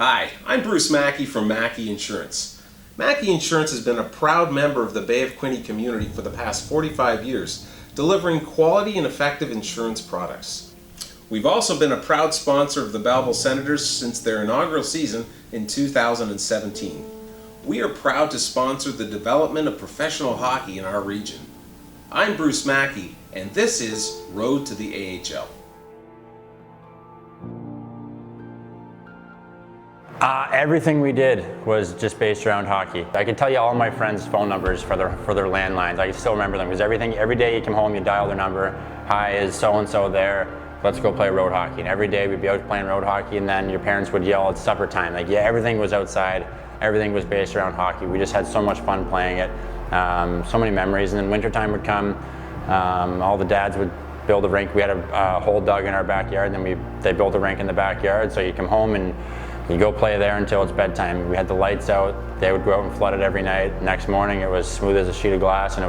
Hi, I'm Bruce Mackay from Mackay Insurance. Mackay Insurance has been a proud member of the Bay of Quinte community for the past 45 years, delivering quality and effective insurance products. We've also been a proud sponsor of the Belleville Senators since their inaugural season in 2017. We are proud to sponsor the development of professional hockey in our region. I'm Bruce Mackay, and this is Road to the AHL. Everything we did was just based around hockey. I could tell you all my friends' phone numbers for their landlines. I still remember them because every day you come home, you dial their number. Hi, is so-and-so there? Let's go play road hockey. And every day we'd be out playing road hockey, and then your parents would yell, it's supper time. Like, yeah, everything was outside. Everything was based around hockey. We just had so much fun playing it. So many memories. And then wintertime would come. All the dads would build a rink. We had a hole dug in our backyard, and then they built a rink in the backyard. So you come home and you go play there until it's bedtime. We had the lights out. They would go out and flood it every night. Next morning, it was smooth as a sheet of glass, and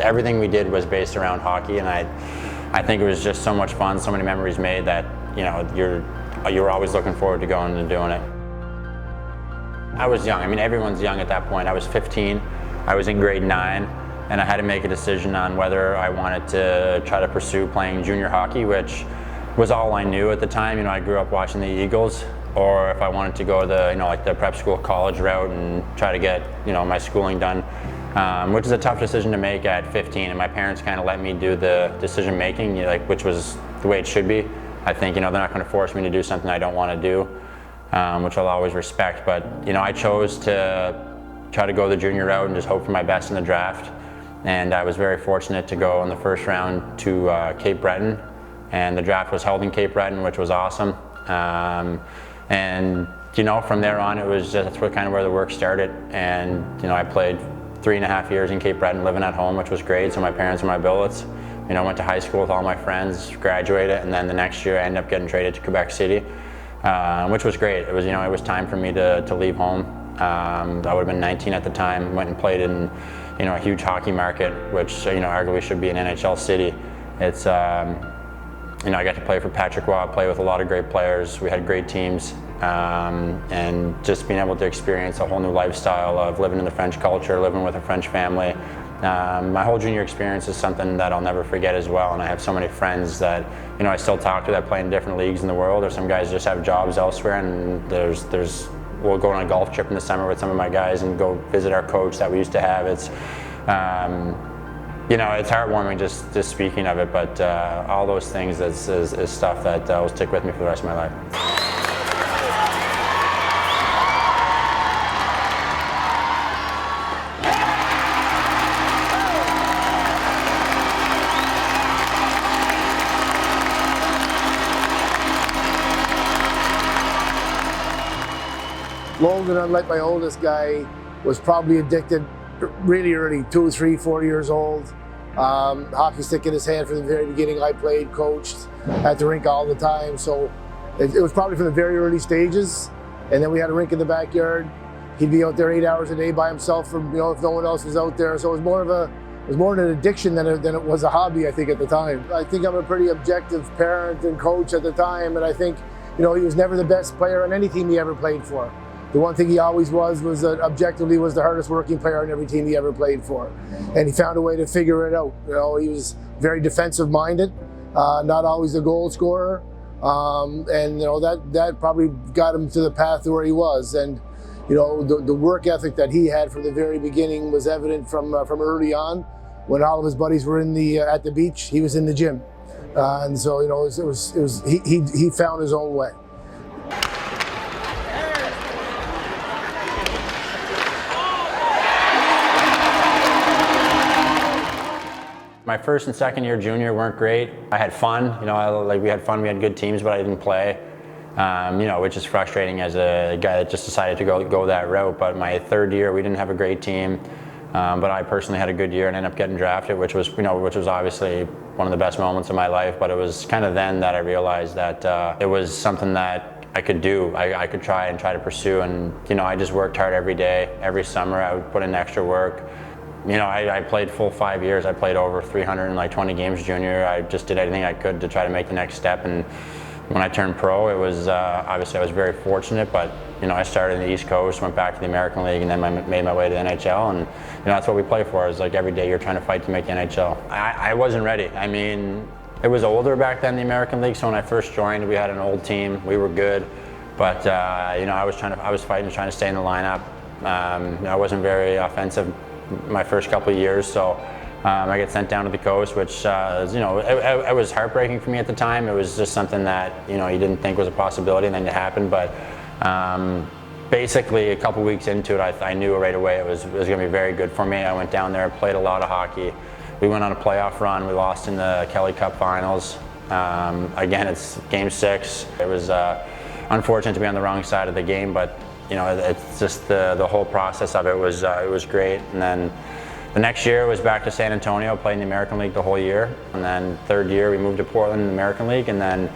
everything we did was based around hockey. And I think it was just so much fun, so many memories made that you're always looking forward to going and doing it. I was young. I mean, everyone's young at that point. I was 15. I was in grade 9, and I had to make a decision on whether I wanted to try to pursue playing junior hockey, which was all I knew at the time. I grew up watching the Eagles, or if I wanted to go the prep school college route and try to get my schooling done, which is a tough decision to make at 15. And my parents kind of let me do the decision making, which was the way it should be. I think they're not going to force me to do something I don't want to do, which I'll always respect. But I chose to try to go the junior route and just hope for my best in the draft. And I was very fortunate to go in the first round to Cape Breton, and the draft was held in Cape Breton, which was awesome. And from there on, that's kind of where the work started. And I played 3.5 years in Cape Breton, living at home, which was great. So my parents were my billets. Went to high school with all my friends, graduated, and then the next year I ended up getting traded to Quebec City, which was great. It was time for me to leave home. I would have been 19 at the time. Went and played in a huge hockey market, which arguably should be an NHL city. It's I got to play for Patrick Roy, play with a lot of great players. We had great teams, and just being able to experience a whole new lifestyle of living in the French culture, living with a French family. My whole junior experience is something that I'll never forget as well, and I have so many friends that I still talk to that play in different leagues in the world, or some guys just have jobs elsewhere, and we'll go on a golf trip in the summer with some of my guys and go visit our coach that we used to have. It's it's heartwarming just speaking of it, but all those things is stuff that will stick with me for the rest of my life. Logan, unlike my oldest guy, was probably addicted really early, 2, 3, 4 years old. Hockey stick in his hand from the very beginning. I played, coached at the rink all the time, so it was probably from the very early stages. And then we had a rink in the backyard. He'd be out there 8 hours a day by himself, if no one else was out there. So it was more of an addiction than it was a hobby, I think, at the time. I think I'm a pretty objective parent and coach at the time, and I think he was never the best player on any team he ever played for. The one thing he always was that objectively was the hardest working player on every team he ever played for. And he found a way to figure it out. He was very defensive minded, not always a goal scorer. And that probably got him to the path to where he was. And the work ethic that he had from the very beginning was evident from early on. When all of his buddies were at the beach, he was in the gym. And so he found his own way. My first and second year junior weren't great. I had fun, we had fun, we had good teams, but I didn't play, which is frustrating as a guy that just decided to go that route. But my third year, we didn't have a great team, but I personally had a good year and ended up getting drafted, which was obviously one of the best moments of my life. But it was kind of then that I realized that it was something that I could do. I could try to pursue, and I just worked hard every day, every summer. I would put in extra work. I played full 5 years. I played over 320 games junior. I just did anything I could to try to make the next step, and When I turned pro, it was obviously I was very fortunate, but I started in the East Coast, went back to the American League, and then made my way to the NHL, and that's what we play for. Is like every day you're trying to fight to make the NHL. I wasn't ready. I mean, it was older back then, the American League. So when I first joined, we had an old team. We were good, but I was fighting, trying to stay in the lineup. I wasn't very offensive my first couple of years, so. I get sent down to the coast, which it was heartbreaking for me at the time. It was just something that you didn't think was a possibility, and then it happened. But basically, a couple weeks into it, I knew right away it was going to be very good for me. I went down there, played a lot of hockey. We went on a playoff run. We lost in the Kelly Cup Finals. Again, it's Game 6. It was unfortunate to be on the wrong side of the game, but it's just the whole process of it was great. And then. The next year was back to San Antonio, played in the American League the whole year. And then third year we moved to Portland in the American League, and then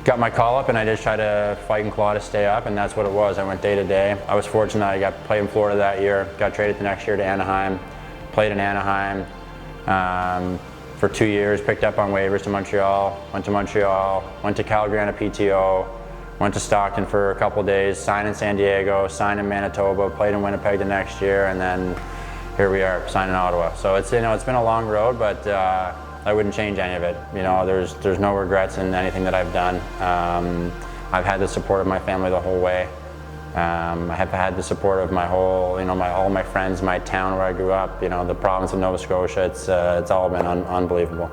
got my call up, and I just tried to fight and claw to stay up, and that's what it was. I went day to day. I was fortunate I got played in Florida that year, got traded the next year to Anaheim, played in Anaheim for 2 years, picked up on waivers to Montreal, went to Calgary on a PTO, went to Stockton for a couple days, signed in San Diego, signed in Manitoba, played in Winnipeg the next year, and then here we are, signed in Ottawa. So it's been a long road, but I wouldn't change any of it. There's no regrets in anything that I've done. I've had the support of my family the whole way. I have had the support of my whole, all my friends, my town where I grew up, the province of Nova Scotia. It's all been unbelievable.